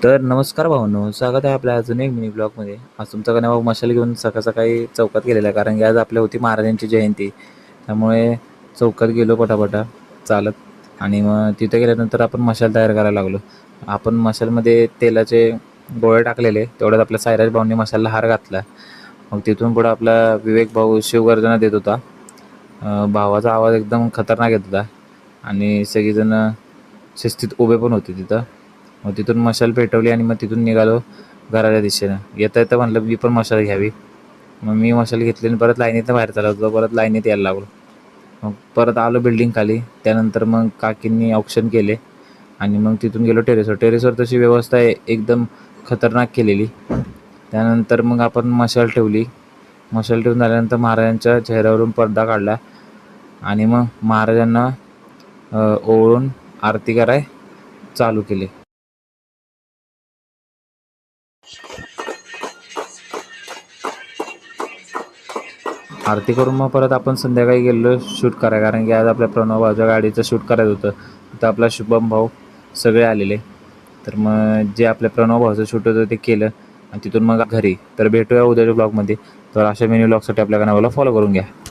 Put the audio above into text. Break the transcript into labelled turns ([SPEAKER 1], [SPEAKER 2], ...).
[SPEAKER 1] तर नमस्कार भावांनो, स्वागत आहे आपल्या अजून एक मिनी ब्लॉगमध्ये. आज तुमचा भाऊ मशाल घेऊन सकाळी चौकात गेलेला आहे, कारण की आज आपल्या होती महाराजांची जयंती. त्यामुळे चौकात गेलो पटापटा चालत, आणि मग तिथे गेल्यानंतर आपण मशाल तयार करायला लागलो. आपण मशालमध्ये तेलाचे गोळे टाकलेले, तेवढ्यात आपल्या सायराज भाऊंनी मशालला हार घातला. मग तिथून पुढं आपला विवेक भाऊ शिवगर्जना देत होता. भावाचा आवाज एकदम खतरनाक येत होता, आणि सगळेजण शिस्तीत उभे पण होते तिथं. मग तिथून मशाल पेटवली आणि मग तिथून निघालो घराच्या दिशेनं. येता येतं म्हटलं मी पण मशाल घ्यावी. मग मी मशाल घेतली आणि परत लाईनीतनं बाहेर चालत होतो. परत लाईनीत यायला लागलो. मग परत आलो बिल्डिंग खाली. त्यानंतर मग काकींनी औक्षण केले आणि मग तिथून गेलो टेरेसवर. टेरेसवर तशी व्यवस्था आहे एकदम खतरनाक केलेली. त्यानंतर मग आपण मशाल ठेवली. मशाल ठेवून झाल्यानंतर महाराजांच्या चेहऱ्यावरून पडदा काढला आणि मग महाराजांना ओवाळून आरती कराय चालू केले. आरती करून मग परत आपण संध्याकाळी गेलो शूट करायला, कारण की आज आपल्या प्रणव भाऊच्या गाडीचं शूट करायचं होतं. तिथं आपला शुभम भाऊ सगळे आलेले. तर मग जे आपल्या प्रणव भाऊचं शूट होतं ते केलं आणि तिथून मग घरी. तर भेटूया उद्याच्या ब्लॉगमध्ये. तर अशा मिनी ब्लॉगसाठी आपल्या चॅनलला फॉलो करून घ्या.